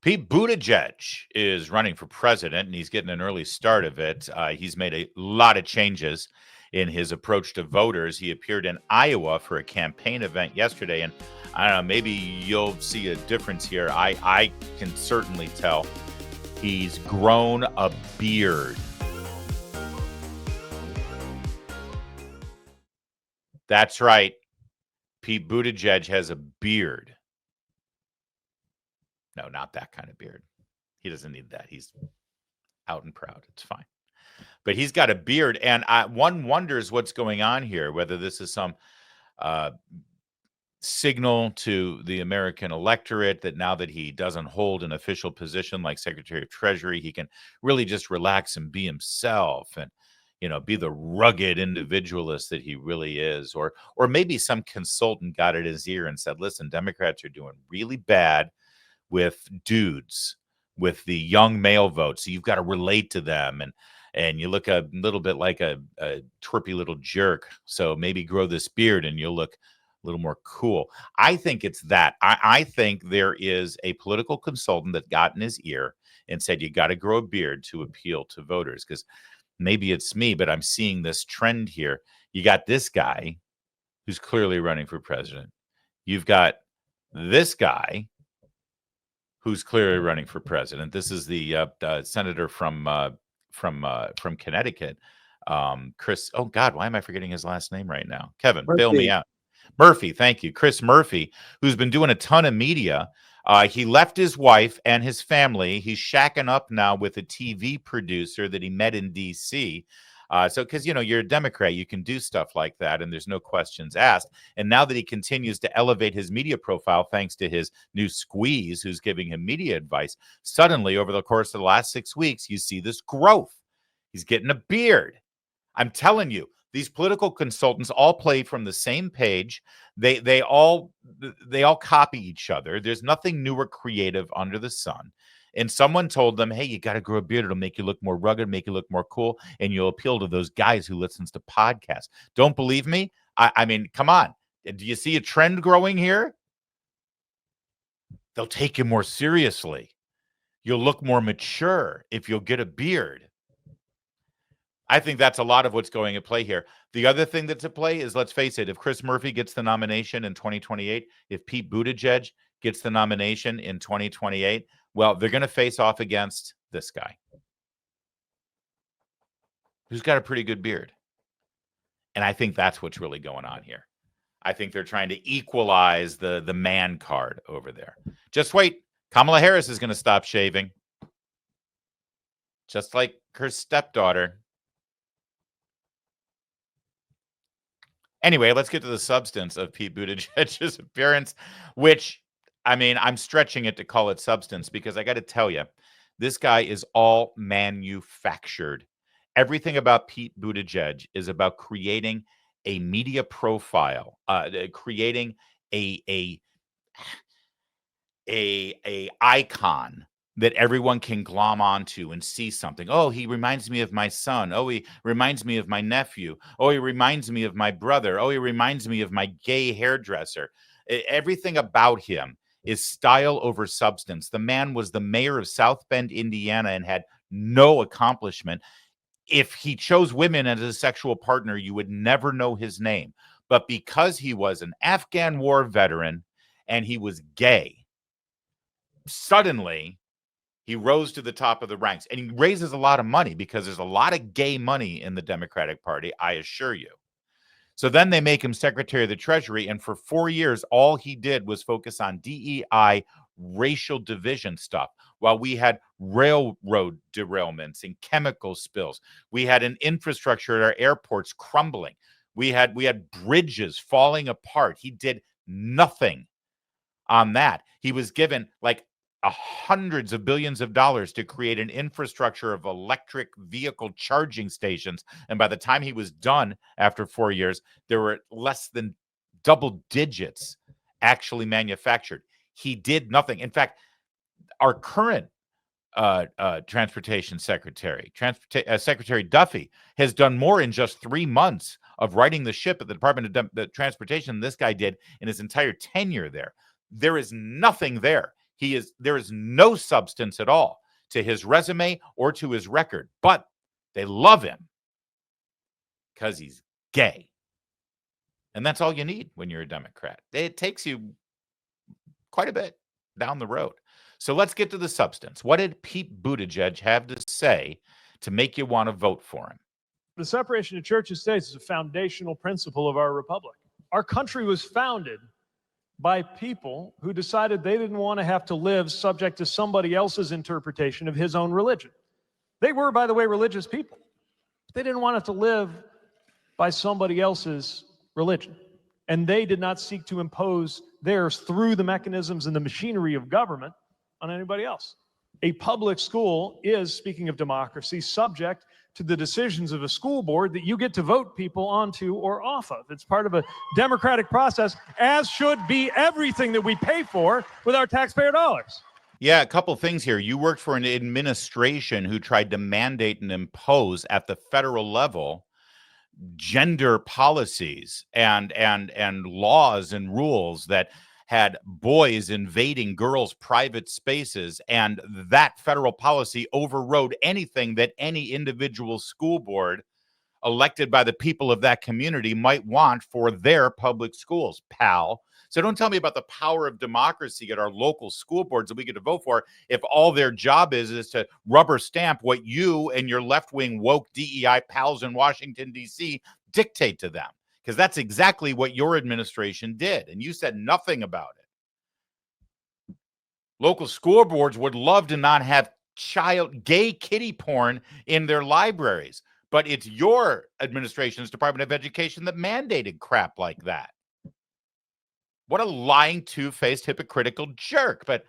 Pete Buttigieg is running for president, and he's getting an early start of it. He's made a lot of changes in his approach to voters. He appeared in Iowa for a campaign event yesterday, and I don't know, maybe you'll see a difference here. I can certainly tell he's grown a beard. That's right. Pete Buttigieg has a beard. No, not that kind of beard. He doesn't need that. He's out and proud. It's fine. But he's got a beard, and one wonders what's going on here, whether this is some signal to the American electorate that now that he doesn't hold an official position like Secretary of Treasury, he can really just relax and be himself and, be the rugged individualist that he really is. Or maybe some consultant got at his ear and said, listen, Democrats are doing really bad with dudes, with the young male vote. So you've got to relate to them. And you look a little bit like a twerpy little jerk. So maybe grow this beard and you'll look a little more cool. I think it's that. I think there is a political consultant that got in his ear and said, you got to grow a beard to appeal to voters. Because maybe it's me, but I'm seeing this trend here. You got this guy who's clearly running for president. You've got this guy who's clearly running for president. This is the senator from Connecticut, Chris. Oh God, why am I forgetting his last name right now? Kevin, bail me out. Murphy, thank you, Chris Murphy, who's been doing a ton of media. He left his wife and his family. He's shacking up now with a TV producer that he met in D.C. So, because, you're a Democrat, you can do stuff like that, and there's no questions asked. And now that he continues to elevate his media profile, thanks to his new squeeze, who's giving him media advice, suddenly, over the course of the last 6 weeks, you see this growth. He's getting a beard. I'm telling you, these political consultants all play from the same page. They all copy each other. There's nothing new or creative under the sun. And someone told them, hey, you got to grow a beard. It'll make you look more rugged, make you look more cool, and you'll appeal to those guys who listens to podcasts. Don't believe me? I mean, come on. Do you see a trend growing here? They'll take you more seriously. You'll look more mature if you'll get a beard. I think that's a lot of what's going at play here. The other thing that's at play is, let's face it, if Chris Murphy gets the nomination in 2028, if Pete Buttigieg gets the nomination in 2028, well, they're going to face off against this guy who's got a pretty good beard. And I think that's what's really going on here. I think they're trying to equalize the man card over there. Just wait. Kamala Harris is going to stop shaving. Just like her stepdaughter. Anyway, let's get to the substance of Pete Buttigieg's appearance, which, I mean, I'm stretching it to call it substance because I got to tell you, this guy is all manufactured. Everything about Pete Buttigieg is about creating a media profile, creating a icon that everyone can glom onto and see something. Oh, he reminds me of my son. Oh, he reminds me of my nephew. Oh, he reminds me of my brother. Oh, he reminds me of my gay hairdresser. Everything about him is style over substance. The man was the mayor of South Bend, Indiana, and had no accomplishment. If he chose women as a sexual partner, you would never know his name. But because he was an Afghan war veteran and he was gay, suddenly he rose to the top of the ranks. And he raises a lot of money because there's a lot of gay money in the Democratic Party, I assure you. So then they make him Secretary of the Treasury. And for 4 years, all he did was focus on DEI, racial division stuff, while we had railroad derailments and chemical spills. We had an infrastructure at our airports crumbling. We had bridges falling apart. He did nothing on that. He was given like hundreds of billions of dollars to create an infrastructure of electric vehicle charging stations. And by the time he was done after 4 years, there were less than double digits actually manufactured. He did nothing. In fact, our current transportation secretary, Secretary Duffy, has done more in just 3 months of righting the ship at the Department of Transportation than this guy did in his entire tenure there. There is nothing there. There is no substance at all to his resume or to his record, but they love him because he's gay. And that's all you need when you're a Democrat. It takes you quite a bit down the road. So let's get to the substance. What did Pete Buttigieg have to say to make you want to vote for him? The separation of church and state is a foundational principle of our republic. Our country was founded by people who decided they didn't want to have to live subject to somebody else's interpretation of his own religion. They were, by the way, religious people. They didn't want to have to live by somebody else's religion. And they did not seek to impose theirs through the mechanisms and the machinery of government on anybody else. A public school is, speaking of democracy, subject to the decisions of a school board that you get to vote people onto or off of. It's part of a democratic process, as should be everything that we pay for with our taxpayer dollars. Yeah, a couple things here. You worked for an administration who tried to mandate and impose at the federal level gender policies and laws and rules that had boys invading girls' private spaces, and that federal policy overrode anything that any individual school board elected by the people of that community might want for their public schools, pal. So don't tell me about the power of democracy at our local school boards that we get to vote for if all their job is to rubber stamp what you and your left-wing woke DEI pals in Washington, D.C. dictate to them. Because that's exactly what your administration did, and you said nothing about it. Local school boards would love to not have gay kiddie porn in their libraries, but it's your administration's Department of Education that mandated crap like that. What a lying, two-faced, hypocritical jerk, but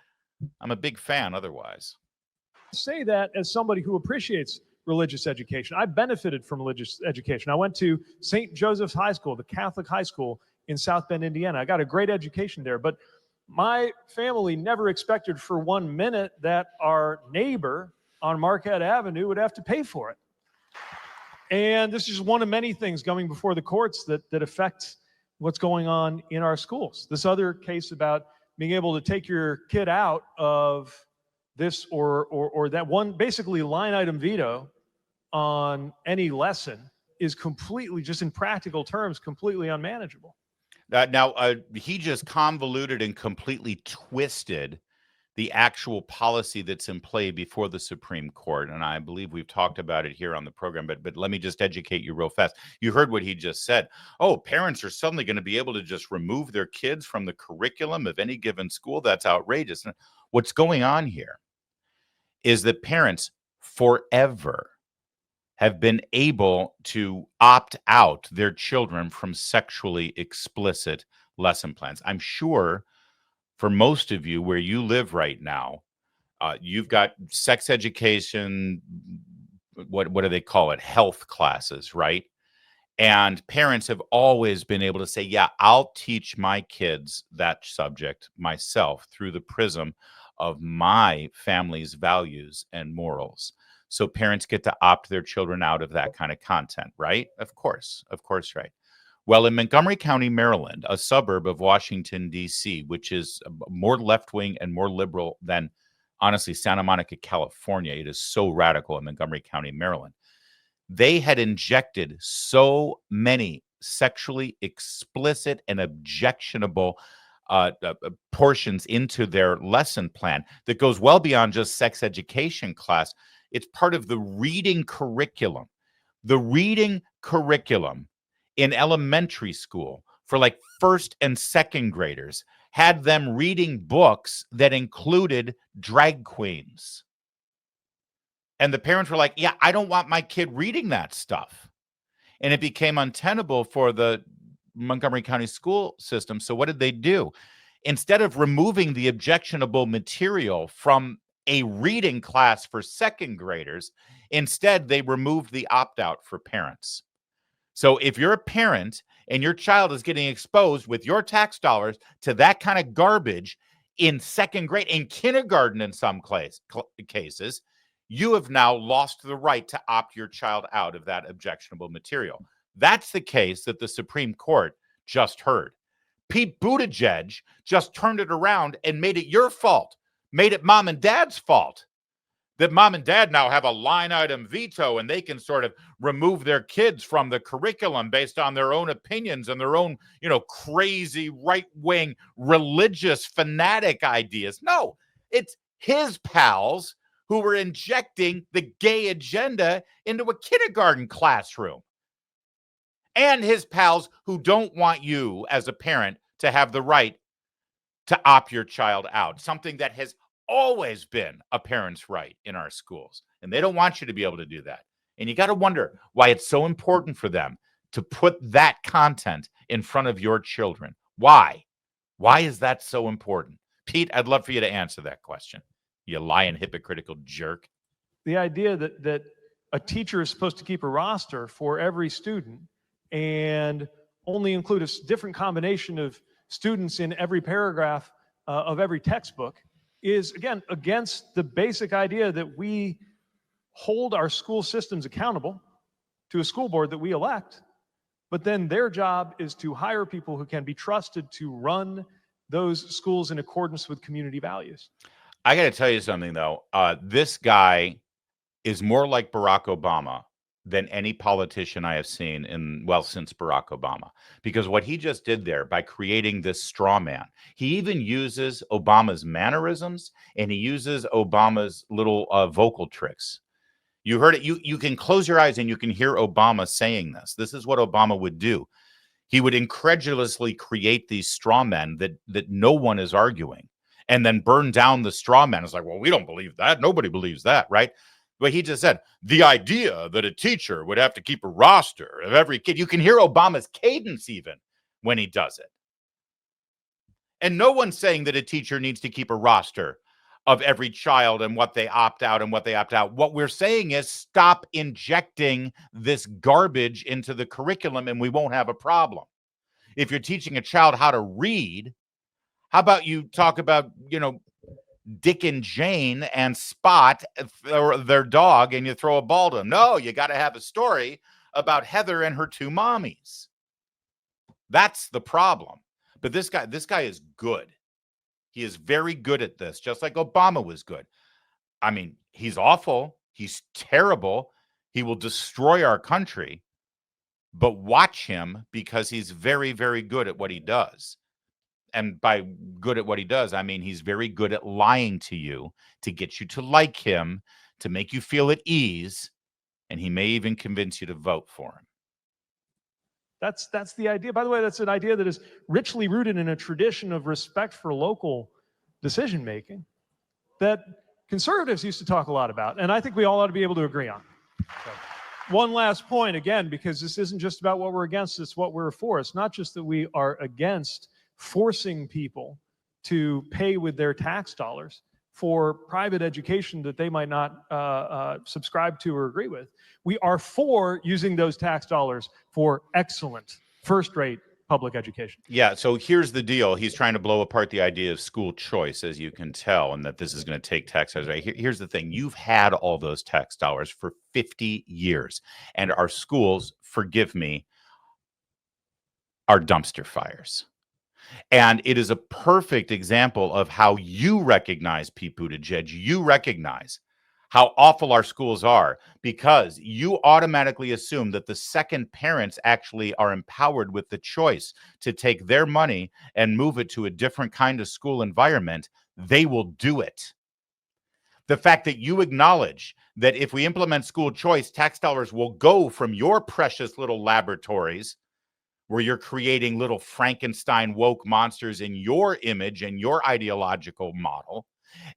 I'm a big fan otherwise. I say that as somebody who appreciates religious education. I benefited from religious education. I went to St. Joseph's High School, the Catholic high school in South Bend, Indiana. I got a great education there, but my family never expected for 1 minute that our neighbor on Marquette Avenue would have to pay for it. And this is one of many things going before the courts that affect what's going on in our schools. This other case about being able to take your kid out of this or that one, basically line item veto on any lesson, is completely, just in practical terms, completely unmanageable. Now, he just convoluted and completely twisted the actual policy that's in play before the Supreme Court. And I believe we've talked about it here on the program, but let me just educate you real fast. You heard what he just said. Oh, parents are suddenly going to be able to just remove their kids from the curriculum of any given school. That's outrageous. And what's going on here is that parents forever have been able to opt out their children from sexually explicit lesson plans. I'm sure for most of you where you live right now, you've got sex education, what do they call it? Health classes, right? And parents have always been able to say, yeah, I'll teach my kids that subject myself through the prism of my family's values and morals. So parents get to opt their children out of that kind of content, right? Of course, right. Well, in Montgomery County, Maryland, a suburb of Washington, D.C., which is more left-wing and more liberal than, honestly, Santa Monica, California. It is so radical in Montgomery County, Maryland. They had injected so many sexually explicit and objectionable portions into their lesson plan that goes well beyond just sex education class. It's part of the reading curriculum. The reading curriculum in elementary school for like first and second graders had them reading books that included drag queens. And the parents were like, yeah, I don't want my kid reading that stuff. And it became untenable for the Montgomery County school system. So what did they do? Instead of removing the objectionable material from a reading class for second graders, instead they removed the opt-out for parents. So if you're a parent and your child is getting exposed with your tax dollars to that kind of garbage in second grade, in kindergarten in some cases, you have now lost the right to opt your child out of that objectionable material. That's the case that the Supreme Court just heard. Pete Buttigieg just turned it around and made it your fault made it mom and dad's fault. That mom and dad now have a line item veto and they can sort of remove their kids from the curriculum based on their own opinions and their own, crazy right-wing religious fanatic ideas. No, it's his pals who were injecting the gay agenda into a kindergarten classroom. And his pals who don't want you as a parent to have the right to opt your child out, something that has always been a parent's right in our schools. And they don't want you to be able to do that. And you got to wonder why it's so important for them to put that content in front of your children. Why? Why is that so important? Pete, I'd love for you to answer that question. You lying, hypocritical jerk. The idea that a teacher is supposed to keep a roster for every student and only include a different combination of students in every paragraph of every textbook is, again, against the basic idea that we hold our school systems accountable to a school board that we elect, but then their job is to hire people who can be trusted to run those schools in accordance with community values. I got to tell you something, though. This guy is more like Barack Obama than any politician I have seen since Barack Obama. Because what he just did there by creating this straw man, he even uses Obama's mannerisms and he uses Obama's little vocal tricks. You heard it. You can close your eyes and you can hear Obama saying this. This is what Obama would do. He would incredulously create these straw men that no one is arguing and then burn down the straw men. It's like, well, we don't believe that. Nobody believes that, right? But he just said, the idea that a teacher would have to keep a roster of every kid. You can hear Obama's cadence even when he does it. And no one's saying that a teacher needs to keep a roster of every child and what they opt out and what they opt out. What we're saying is stop injecting this garbage into the curriculum and we won't have a problem. If you're teaching a child how to read, how about you talk about, Dick and Jane and Spot, or their dog, and you throw a ball to them? No, you got to have a story about Heather and her two mommies. That's the problem. But this guy is good. He is very good at this, just like Obama was good. I mean, he's awful. He's terrible. He will destroy our country. But watch him because he's very, very good at what he does. And by good at what he does, I mean he's very good at lying to you to get you to like him, to make you feel at ease, and he may even convince you to vote for him. That's the idea. By the way, that's an idea that is richly rooted in a tradition of respect for local decision making that conservatives used to talk a lot about, and I think we all ought to be able to agree on. So, one last point, again, because this isn't just about what we're against, it's what we're for. It's not just that we are against forcing people to pay with their tax dollars for private education that they might not subscribe to or agree with. We are for using those tax dollars for excellent, first-rate public education. Yeah, so here's the deal. He's trying to blow apart the idea of school choice, as you can tell, and that this is going to take tax dollars. Right? Here's the thing. You've had all those tax dollars for 50 years, and our schools, forgive me, are dumpster fires. And it is a perfect example of how you recognize, Pete Buttigieg, you recognize how awful our schools are because you automatically assume that the second parents actually are empowered with the choice to take their money and move it to a different kind of school environment. They will do it. The fact that you acknowledge that if we implement school choice, tax dollars will go from your precious little laboratories where you're creating little Frankenstein woke monsters in your image and your ideological model,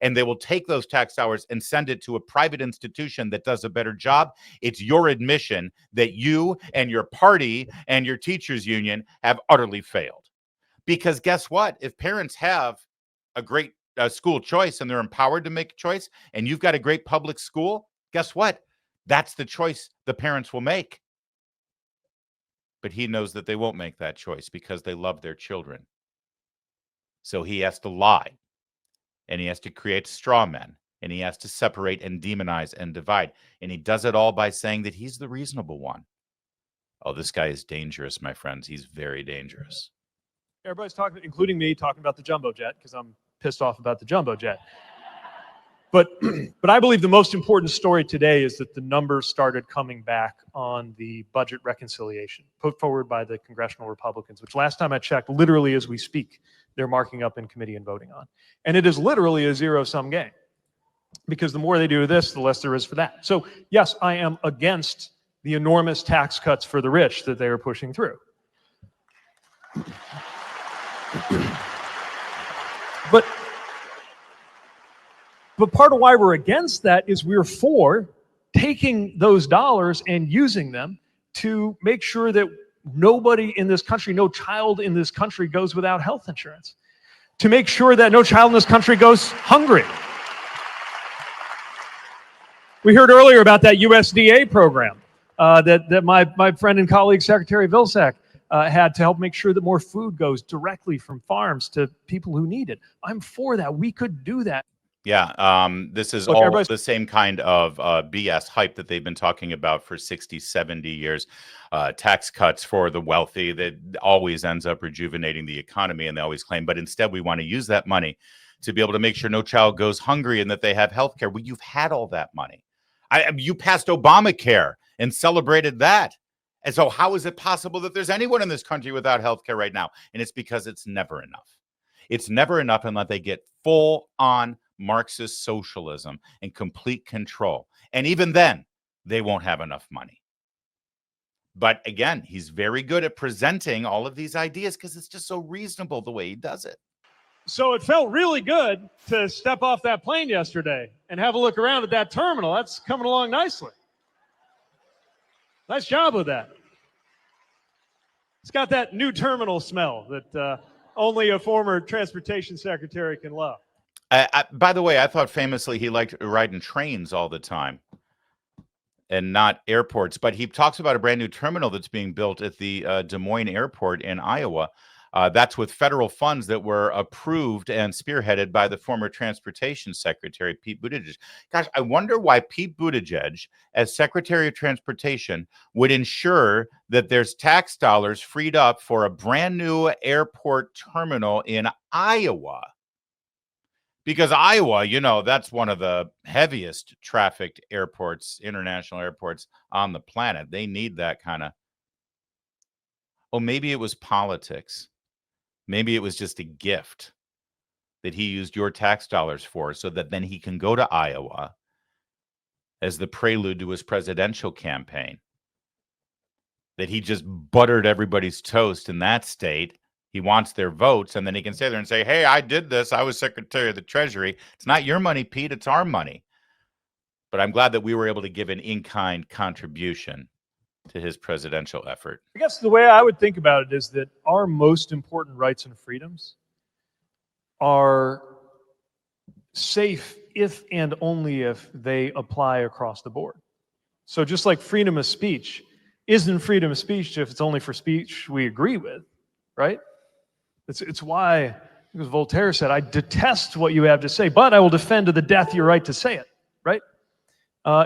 and they will take those tax dollars and send it to a private institution that does a better job. It's your admission that you and your party and your teachers union have utterly failed. Because guess what? If parents have a great school choice and they're empowered to make a choice, and you've got a great public school, guess what? That's the choice the parents will make. But he knows that they won't make that choice because they love their children. So he has to lie, and he has to create straw men, and he has to separate and demonize and divide. And he does it all by saying that he's the reasonable one. Oh, this guy is dangerous, my friends. He's very dangerous. Everybody's talking, including me, talking about the jumbo jet because I'm pissed off about the jumbo jet. But I believe the most important story today is that the numbers started coming back on the budget reconciliation put forward by the congressional Republicans, which last time I checked, literally as we speak, they're marking up in committee and voting on. And it is literally a zero-sum game, because the more they do this, the less there is for that. So yes, I am against the enormous tax cuts for the rich that they are pushing through. But part of why we're against that is we're for taking those dollars and using them to make sure that nobody in this country, no child in this country goes without health insurance, to make sure that no child in this country goes hungry. We heard earlier about that USDA program that my friend and colleague, Secretary Vilsack, had to help make sure that more food goes directly from farms to people who need it. I'm for that. We could do that. Yeah, this is all the same kind of BS hype that they've been talking about for 60, 70 years. Tax cuts for the wealthy that always ends up rejuvenating the economy, and they always claim, but instead we want to use that money to be able to make sure no child goes hungry and that they have health care. Well, you've had all that money. You passed Obamacare and celebrated that. And so how is it possible that there's anyone in this country without health care right now? And it's because it's never enough. It's never enough unless they get full-on Marxist socialism and complete control. And even then, they won't have enough money. But again, he's very good at presenting all of these ideas because it's just so reasonable the way he does it. So it felt really good to step off that plane yesterday and have a look around at that terminal. That's coming along nicely. Nice job with that. It's got that new terminal smell that only a former transportation secretary can love. By the way, I thought famously he liked riding trains all the time and not airports. But he talks about a brand new terminal that's being built at the Des Moines Airport in Iowa. That's with federal funds that were approved and spearheaded by the former transportation secretary, Pete Buttigieg. Gosh, I wonder why Pete Buttigieg, as Secretary of Transportation, would ensure that there's tax dollars freed up for a brand new airport terminal in Iowa. Because Iowa, you know, that's one of the heaviest trafficked airports, international airports on the planet. They need that kind of. Oh, maybe it was politics. Maybe it was just a gift that he used your tax dollars for so that then he can go to Iowa as the prelude to his presidential campaign. That he just buttered everybody's toast in that state. He wants their votes, and then he can stay there and say, hey, I did this. I was Secretary of the Treasury. It's not your money, Pete. It's our money. But I'm glad that we were able to give an in-kind contribution to his presidential effort. I guess the way I would think about it is that our most important rights and freedoms are safe if and only if they apply across the board. So just like freedom of speech isn't freedom of speech if it's only for speech we agree with, right? It's why, because Voltaire said, I detest what you have to say, but I will defend to the death your right to say it, right?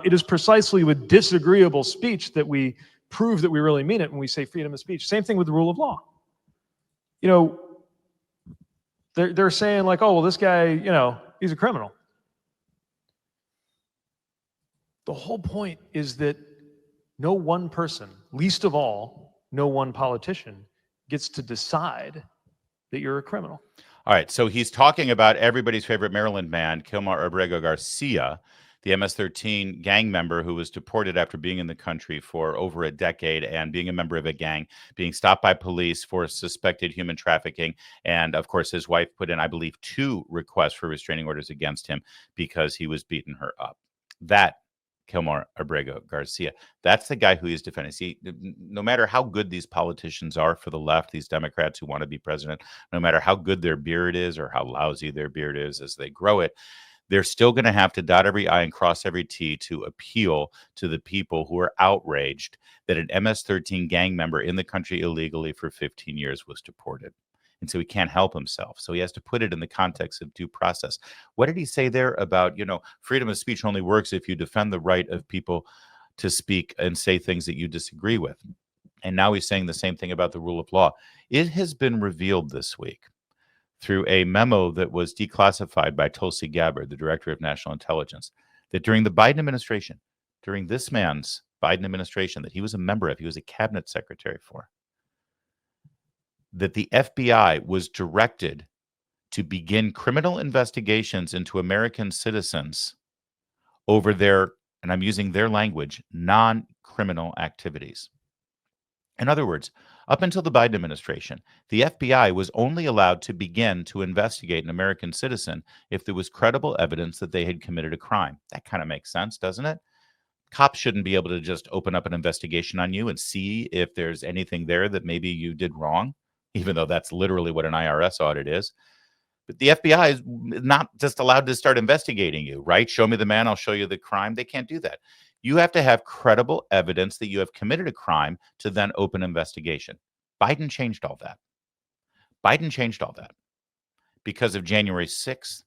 It is precisely with disagreeable speech that we prove that we really mean it when we say freedom of speech. Same thing with the rule of law. You know, they're saying like, oh, well, this guy, you know, he's a criminal. The whole point is that no one person, least of all, no one politician, gets to decide that you're a criminal. All right, so he's talking about everybody's favorite Maryland man, Kilmar Abrego Garcia, the MS-13 gang member who was deported after being in the country for over a decade and being a member of a gang, being stopped by police for suspected human trafficking. And of course, his wife put in, I believe, 2 requests for restraining orders against him because he was beating her up. That Kilmar Abrego Garcia, that's the guy who he's defending. See, no matter how good these politicians are for the left, these Democrats who want to be president, no matter how good their beard is or how lousy their beard is as they grow it, they're still going to have to dot every I and cross every T to appeal to the people who are outraged that an MS-13 gang member in the country illegally for 15 years was deported. And so he can't help himself. So he has to put it in the context of due process. What did he say there about, you know, freedom of speech only works if you defend the right of people to speak and say things that you disagree with? And now he's saying the same thing about the rule of law. It has been revealed this week through a memo that was declassified by Tulsi Gabbard, the director of national intelligence, that during the Biden administration, during this man's Biden administration that he was a member of, he was a cabinet secretary for, that the FBI was directed to begin criminal investigations into American citizens over their, and I'm using their language, non-criminal activities. In other words, up until the Biden administration, the FBI was only allowed to begin to investigate an American citizen if there was credible evidence that they had committed a crime. That kind of makes sense, doesn't it? Cops shouldn't be able to just open up an investigation on you and see if there's anything there that maybe you did wrong, even though that's literally what an IRS audit is. But the FBI is not just allowed to start investigating you, right? Show me the man, I'll show you the crime. They can't do that. You have to have credible evidence that you have committed a crime to then open investigation. Biden changed all that. Biden changed all that because of January 6th,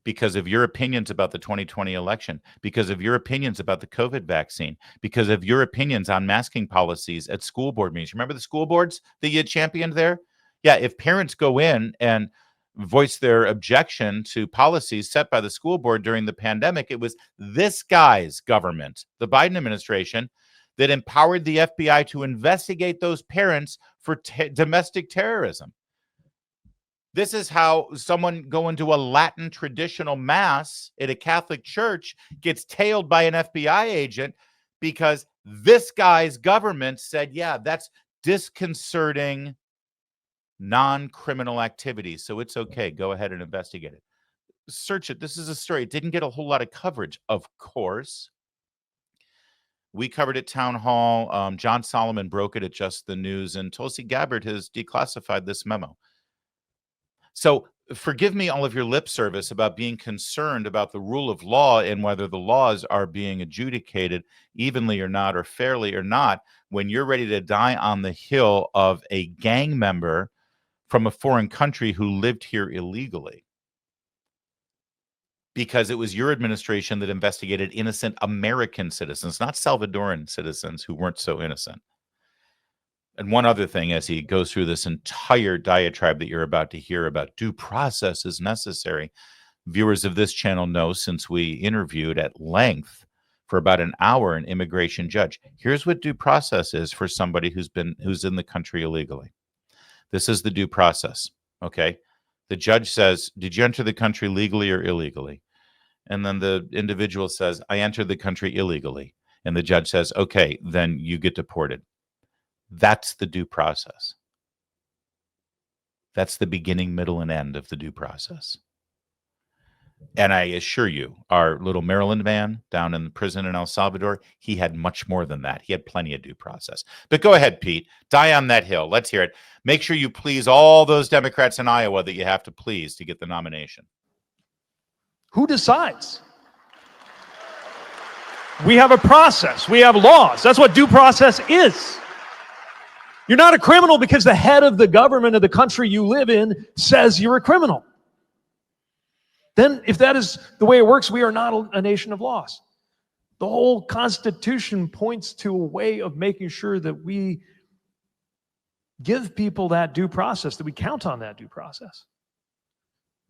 because of your opinions about the 2020 election, because of your opinions about the COVID vaccine, because of your opinions on masking policies at school board meetings. Remember the school boards that you championed there? Yeah, if parents go in and voice their objection to policies set by the school board during the pandemic, it was this guy's government, the Biden administration, that empowered the FBI to investigate those parents for domestic terrorism. This is how someone going to a Latin traditional mass at a Catholic church gets tailed by an FBI agent because this guy's government said, yeah, that's disconcerting non-criminal activity, so it's okay. Go ahead and investigate it. Search it. This is a story. It didn't get a whole lot of coverage, of course. We covered it Townhall. John Solomon broke it at Just the News, and Tulsi Gabbard has declassified this memo. So forgive me all of your lip service about being concerned about the rule of law and whether the laws are being adjudicated evenly or not, or fairly or not, when you're ready to die on the hill of a gang member from a foreign country who lived here illegally. Because it was your administration that investigated innocent American citizens, not Salvadoran citizens who weren't so innocent. And one other thing, as he goes through this entire diatribe that you're about to hear about due process is necessary, viewers of this channel know, since we interviewed at length for about an hour an immigration judge. Here's what due process is for somebody who's in the country illegally. This is the due process, okay? The judge says, did you enter the country legally or illegally? And then the individual says, I entered the country illegally. And the judge says, okay, then you get deported. That's the due process. That's the beginning, middle, and end of the due process. And I assure you, our little Maryland man down in the prison in El Salvador, he had much more than that. He had plenty of due process. But go ahead, Pete. Die on that hill. Let's hear it. Make sure you please all those Democrats in Iowa that you have to please to get the nomination. Who decides? We have a process. We have laws. That's what due process is. You're not a criminal because the head of the government of the country you live in says you're a criminal. Then, if that is the way it works, we are not a nation of laws. The whole Constitution points to a way of making sure that we give people that due process, that we count on that due process.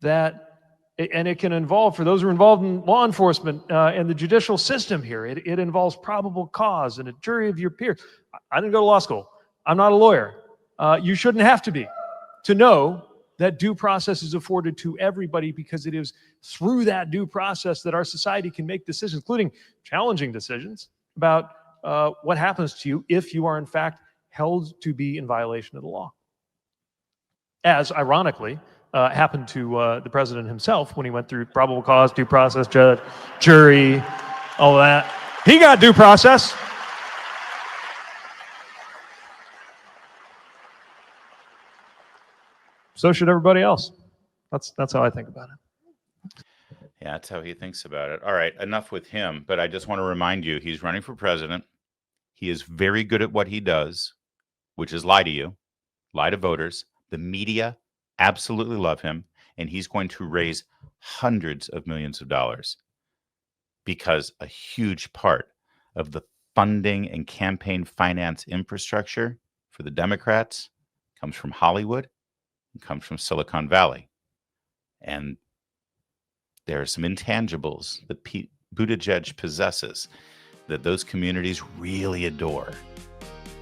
And it can involve, for those who are involved in law enforcement and the judicial system here, it involves probable cause and a jury of your peers. I didn't go to law school. I'm not a lawyer. You shouldn't have to be to know that due process is afforded to everybody, because it is through that due process that our society can make decisions, including challenging decisions about what happens to you if you are in fact held to be in violation of the law. As, ironically, happened to the president himself when he went through probable cause, due process, judge, jury, all that. He got due process. So should everybody else. That's how I think about it. Yeah, that's how he thinks about it. All right, enough with him. But I just want to remind you, he's running for president. He is very good at what he does, which is lie to you, lie to voters. The media absolutely love him, and he's going to raise hundreds of millions of dollars, because a huge part of the funding and campaign finance infrastructure for the Democrats comes from Hollywood and comes from Silicon Valley. And there are some intangibles that Pete Buttigieg possesses that those communities really adore.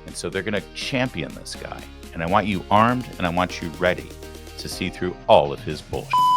And so they're going to champion this guy. And I want you armed and I want you ready to see through all of his bullshit.